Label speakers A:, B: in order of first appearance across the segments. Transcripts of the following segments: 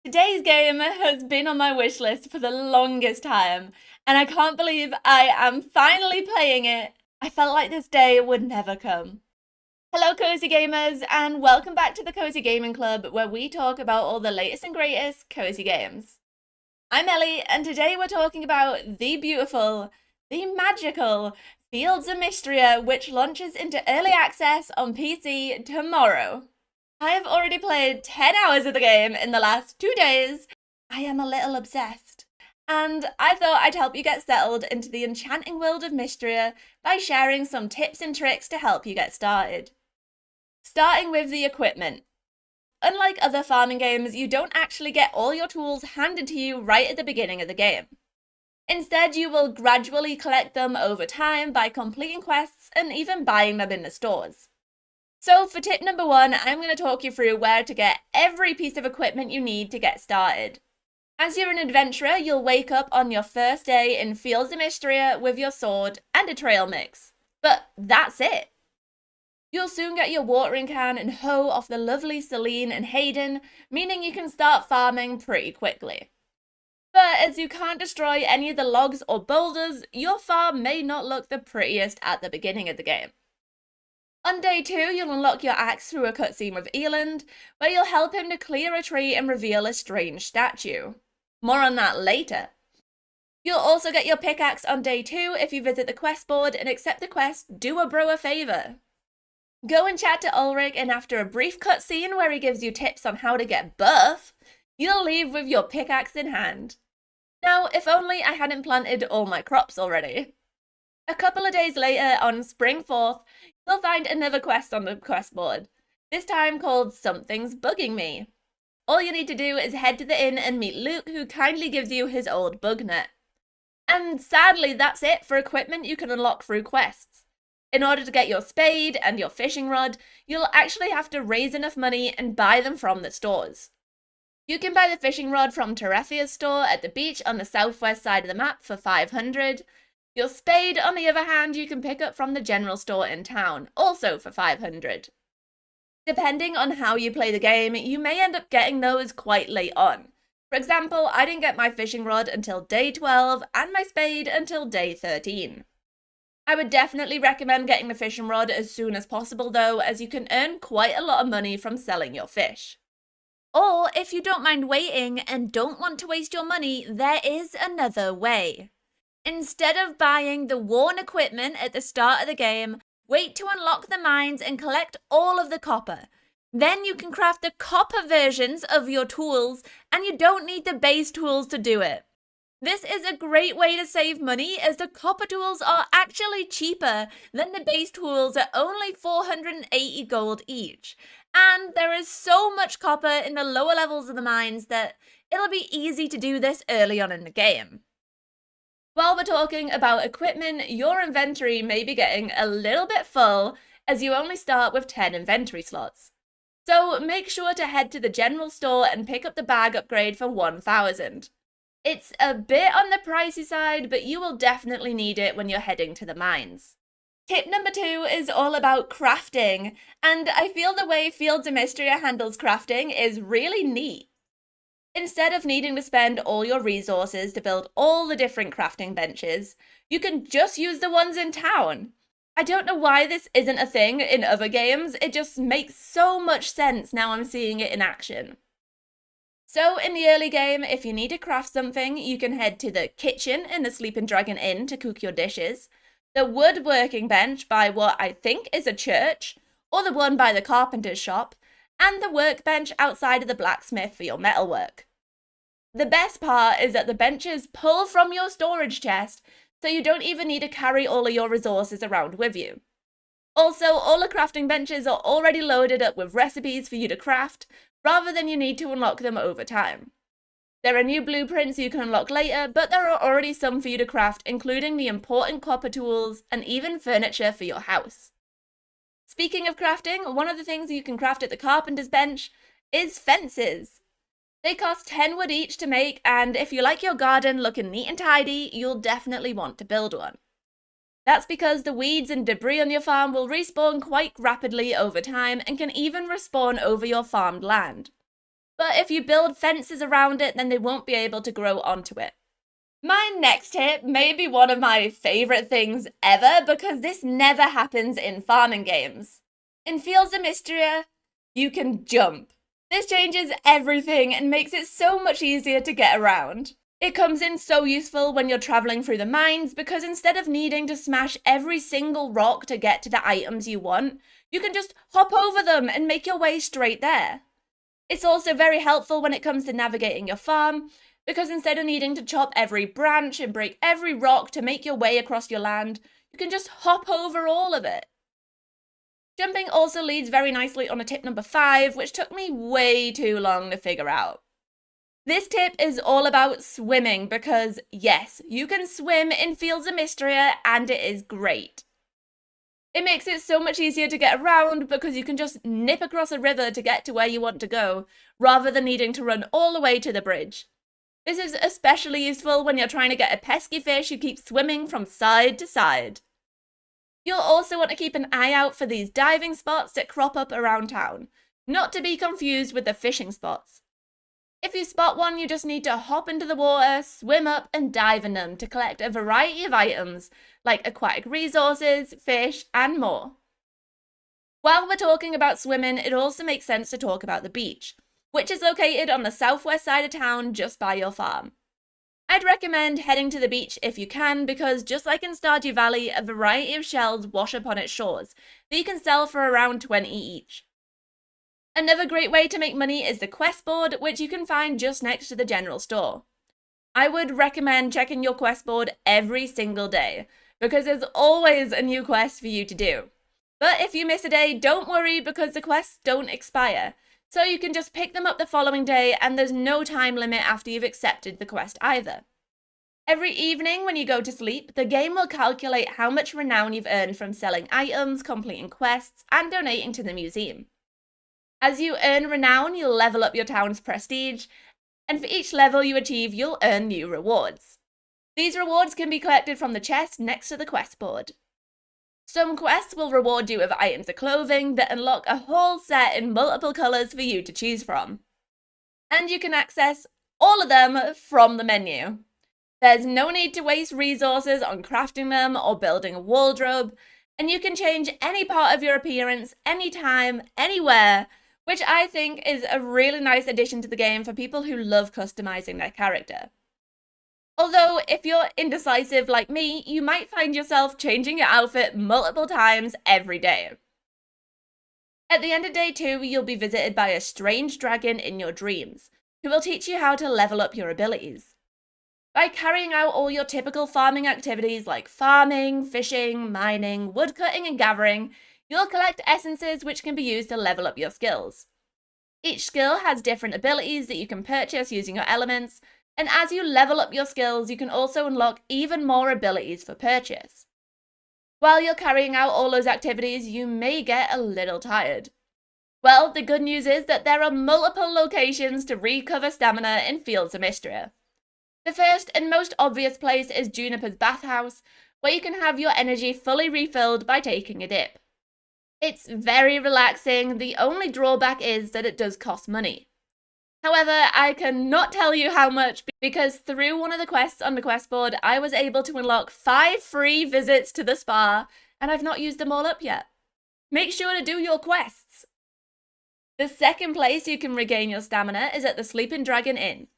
A: Today's game has been on my wish list for the longest time, and I can't believe I am finally playing it. I felt like this day would never come. Hello, Cozy Gamers, and welcome back to the Cozy Gaming Club, where we talk about all the latest and greatest cozy games. I'm Ellie, and today we're talking about the beautiful, the magical Fields of Mistria, which launches into early access on PC tomorrow. I have already played 10 hours of the game in the last 2 days. I am a little obsessed. And I thought I'd help you get settled into the enchanting world of Mistria by sharing some tips and tricks to help you get started. Starting with the equipment. Unlike other farming games, you don't actually get all your tools handed to you right at the beginning of the game. Instead, you will gradually collect them over time by completing quests and even buying them in the stores. So for tip number 1, I'm going to talk you through where to get every piece of equipment you need to get started. As you're an adventurer, you'll wake up on your first day in Fields of Mistria with your sword and a trail mix. But that's it. You'll soon get your watering can and hoe off the lovely Celine and Hayden, meaning you can start farming pretty quickly. But as you can't destroy any of the logs or boulders, your farm may not look the prettiest at the beginning of the game. On day 2, you'll unlock your axe through a cutscene with Eland, where you'll help him to clear a tree and reveal a strange statue. More on that later. You'll also get your pickaxe on day 2 if you visit the quest board and accept the quest, Do a Bro a Favour. Go and chat to Ulrich, and after a brief cutscene where he gives you tips on how to get buff, you'll leave with your pickaxe in hand. Now, if only I hadn't planted all my crops already. A couple of days later, on Spring 4th, you'll find another quest on the quest board, this time called Something's Bugging Me. All you need to do is head to the inn and meet Luke, who kindly gives you his old bug net. And sadly, that's it for equipment you can unlock through quests. In order to get your spade and your fishing rod, you'll actually have to raise enough money and buy them from the stores. You can buy the fishing rod from Terefia's store at the beach on the southwest side of the map for 500. Your spade, on the other hand, you can pick up from the general store in town, also for 500. Depending on how you play the game, you may end up getting those quite late on. For example, I didn't get my fishing rod until day 12 and my spade until day 13. I would definitely recommend getting the fishing rod as soon as possible though, as you can earn quite a lot of money from selling your fish. Or, if you don't mind waiting and don't want to waste your money, there is another way. Instead of buying the worn equipment at the start of the game, wait to unlock the mines and collect all of the copper. Then you can craft the copper versions of your tools, and you don't need the base tools to do it. This is a great way to save money, as the copper tools are actually cheaper than the base tools at only 480 gold each. And there is so much copper in the lower levels of the mines that it'll be easy to do this early on in the game. While we're talking about equipment, your inventory may be getting a little bit full, as you only start with 10 inventory slots. So make sure to head to the general store and pick up the bag upgrade for 1000. It's a bit on the pricey side, but you will definitely need it when you're heading to the mines. Tip number 2 is all about crafting, and I feel the way Fields of Mistria handles crafting is really neat. Instead of needing to spend all your resources to build all the different crafting benches, you can just use the ones in town. I don't know why this isn't a thing in other games, it just makes so much sense now I'm seeing it in action. So in the early game, if you need to craft something, you can head to the kitchen in the Sleeping Dragon Inn to cook your dishes, the woodworking bench by what I think is a church, or the one by the carpenter's shop, and the workbench outside of the blacksmith for your metalwork. The best part is that the benches pull from your storage chest, so you don't even need to carry all of your resources around with you. Also, all the crafting benches are already loaded up with recipes for you to craft, rather than you need to unlock them over time. There are new blueprints you can unlock later, but there are already some for you to craft, including the important copper tools and even furniture for your house. Speaking of crafting, one of the things you can craft at the carpenter's bench is fences. They cost 10 wood each to make, and if you like your garden looking neat and tidy, you'll definitely want to build one. That's because the weeds and debris on your farm will respawn quite rapidly over time and can even respawn over your farmed land. but if you build fences around it, then they won't be able to grow onto it. My next tip may be one of my favourite things ever because this never happens in farming games. In Fields of Mistria, you can jump. This changes everything and makes it so much easier to get around. It comes in so useful when you're travelling through the mines because instead of needing to smash every single rock to get to the items you want, you can just hop over them and make your way straight there. It's also very helpful when it comes to navigating your farm, because instead of needing to chop every branch and break every rock to make your way across your land, you can just hop over all of it. Jumping also leads very nicely on to tip number 5, which took me way too long to figure out. This tip is all about swimming because, yes, you can swim in Fields of Mistria and it is great. It makes it so much easier to get around because you can just nip across a river to get to where you want to go, rather than needing to run all the way to the bridge. This is especially useful when you're trying to get a pesky fish who keeps swimming from side to side. You'll also want to keep an eye out for these diving spots that crop up around town, not to be confused with the fishing spots. If you spot one, you just need to hop into the water, swim up and dive in them to collect a variety of items like aquatic resources, fish and more. While we're talking about swimming, it also makes sense to talk about the beach, which is located on the southwest side of town just by your farm. I'd recommend heading to the beach if you can because just like in Stardew Valley, a variety of shells wash up on its shores that you can sell for around 20 each. Another great way to make money is the quest board, which you can find just next to the general store. I would recommend checking your quest board every single day, because there's always a new quest for you to do. But if you miss a day, don't worry because the quests don't expire, so you can just pick them up the following day and there's no time limit after you've accepted the quest either. Every evening when you go to sleep, the game will calculate how much renown you've earned from selling items, completing quests, and donating to the museum. As you earn renown, you'll level up your town's prestige, and for each level you achieve, you'll earn new rewards. These rewards can be collected from the chest next to the quest board. Some quests will reward you with items of clothing that unlock a whole set in multiple colours for you to choose from. And you can access all of them from the menu. There's no need to waste resources on crafting them or building a wardrobe, and you can change any part of your appearance anytime, anywhere, which I think is a really nice addition to the game for people who love customizing their character. Although, if you're indecisive like me, you might find yourself changing your outfit multiple times every day. At the end of day 2, you'll be visited by a strange dragon in your dreams, who will teach you how to level up your abilities. By carrying out all your typical farming activities like farming, fishing, mining, woodcutting and gathering, you'll collect essences which can be used to level up your skills. Each skill has different abilities that you can purchase using your elements, and as you level up your skills, you can also unlock even more abilities for purchase. While you're carrying out all those activities, you may get a little tired. Well, the good news is that there are multiple locations to recover stamina in Fields of Mistria. The first and most obvious place is Juniper's bathhouse, where you can have your energy fully refilled by taking a dip. It's very relaxing, the only drawback is that it does cost money. However, I cannot tell you how much because through one of the quests on the quest board, I was able to unlock 5 free visits to the spa, and I've not used them all up yet. Make sure to do your quests! The second place you can regain your stamina is at the Sleeping Dragon Inn.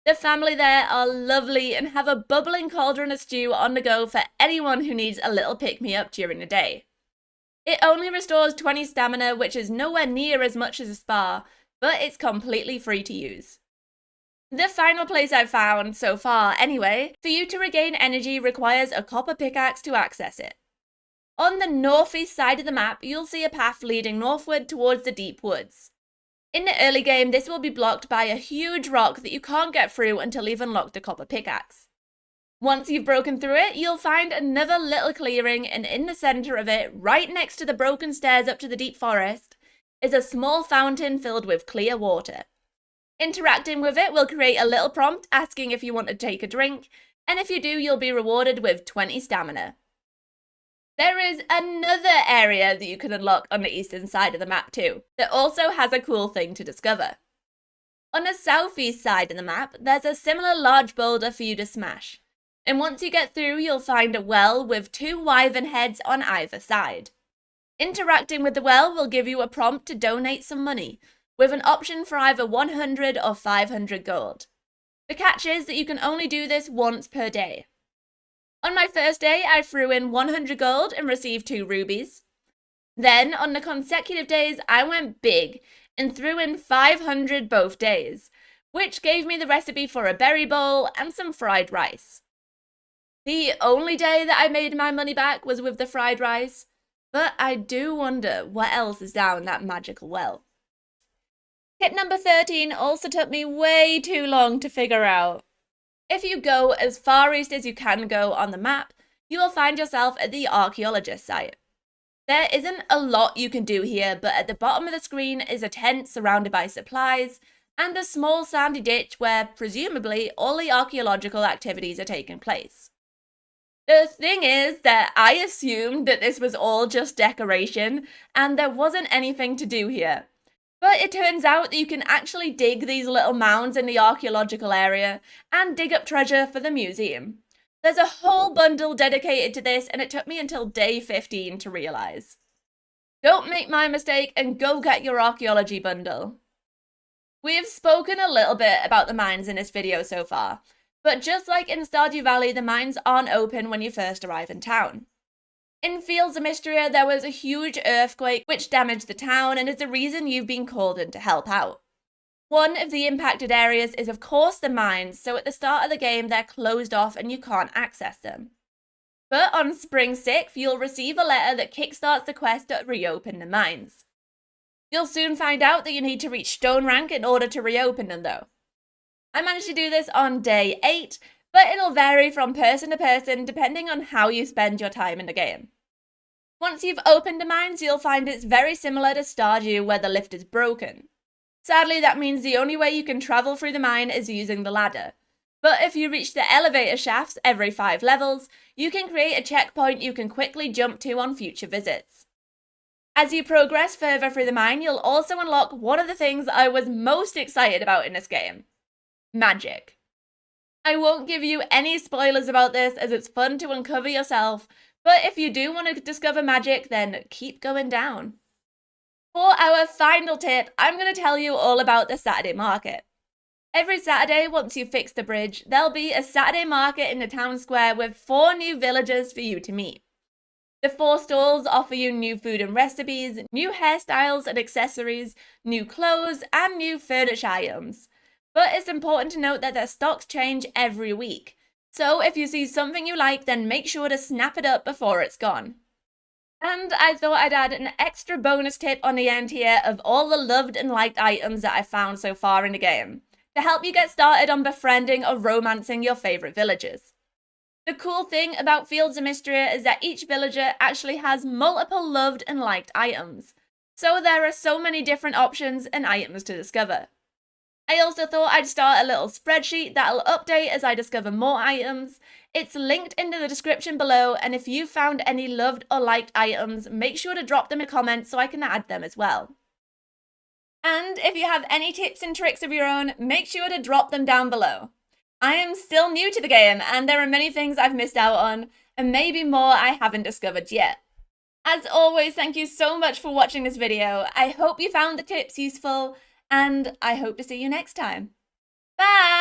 A: The family there are lovely and have a bubbling cauldron of stew on the go for anyone who needs a little pick-me-up during the day. It only restores 20 stamina, which is nowhere near as much as a spa, but it's completely free to use. The final place I've found, so far anyway, for you to regain energy requires a copper pickaxe to access it. On the northeast side of the map, you'll see a path leading northward towards the deep woods. In the early game, this will be blocked by a huge rock that you can't get through until you've unlocked a copper pickaxe. Once you've broken through it, you'll find another little clearing, and in the centre of it, right next to the broken stairs up to the deep forest, is a small fountain filled with clear water. Interacting with it will create a little prompt asking if you want to take a drink, and if you do, you'll be rewarded with 20 stamina. There is another area that you can unlock on the eastern side of the map too, that also has a cool thing to discover. On the southeast side of the map, there's a similar large boulder for you to smash. And once you get through, you'll find a well with 2 wyvern heads on either side. Interacting with the well will give you a prompt to donate some money, with an option for either 100 or 500 gold. The catch is that you can only do this once per day. On my first day, I threw in 100 gold and received 2 rubies. Then, on the consecutive days, I went big and threw in 500 both days, which gave me the recipe for a berry bowl and some fried rice. The only day that I made my money back was with the fried rice, but I do wonder what else is down that magical well. Tip number 13 also took me way too long to figure out. If you go as far east as you can go on the map, you will find yourself at the Archaeology site. There isn't a lot you can do here, but at the bottom of the screen is a tent surrounded by supplies, and a small sandy ditch where, presumably, all the archaeological activities are taking place. The thing is that I assumed that this was all just decoration, and there wasn't anything to do here. But it turns out that you can actually dig these little mounds in the archaeological area, and dig up treasure for the museum. There's a whole bundle dedicated to this, and it took me until day 15 to realise. Don't make my mistake and go get your archaeology bundle. We've spoken a little bit about the mines in this video so far, but just like in Stardew Valley, the mines aren't open when you first arrive in town. In Fields of Mistria, there was a huge earthquake which damaged the town and is the reason you've been called in to help out. One of the impacted areas is of course the mines, so at the start of the game they're closed off and you can't access them. But on Spring 6th, you'll receive a letter that kickstarts the quest to reopen the mines. You'll soon find out that you need to reach Stone Rank in order to reopen them though. I managed to do this on day 8, but it'll vary from person to person depending on how you spend your time in the game. Once you've opened the mines, you'll find it's very similar to Stardew where the lift is broken. Sadly, that means the only way you can travel through the mine is using the ladder. But if you reach the elevator shafts every 5 levels, you can create a checkpoint you can quickly jump to on future visits. As you progress further through the mine, you'll also unlock one of the things I was most excited about in this game: magic. I won't give you any spoilers about this as it's fun to uncover yourself, but if you do want to discover magic, then keep going down. For our final tip, I'm going to tell you all about the Saturday market. Every Saturday, once you fix the bridge, there'll be a Saturday market in the town square with 4 new villagers for you to meet. The 4 stalls offer you new food and recipes, new hairstyles and accessories, new clothes, and new furniture items. But it's important to note that their stocks change every week. So if you see something you like, then make sure to snap it up before it's gone. And I thought I'd add an extra bonus tip on the end here of all the loved and liked items that I've found so far in the game, to help you get started on befriending or romancing your favourite villagers. The cool thing about Fields of Mistria is that each villager actually has multiple loved and liked items, so there are so many different options and items to discover. I also thought I'd start a little spreadsheet that'll update as I discover more items. It's linked in the description below, and if you found any loved or liked items, make sure to drop them in comments so I can add them as well. And if you have any tips and tricks of your own, make sure to drop them down below. I am still new to the game, and there are many things I've missed out on, and maybe more I haven't discovered yet. As always, thank you so much for watching this video. I hope you found the tips useful, and I hope to see you next time. Bye!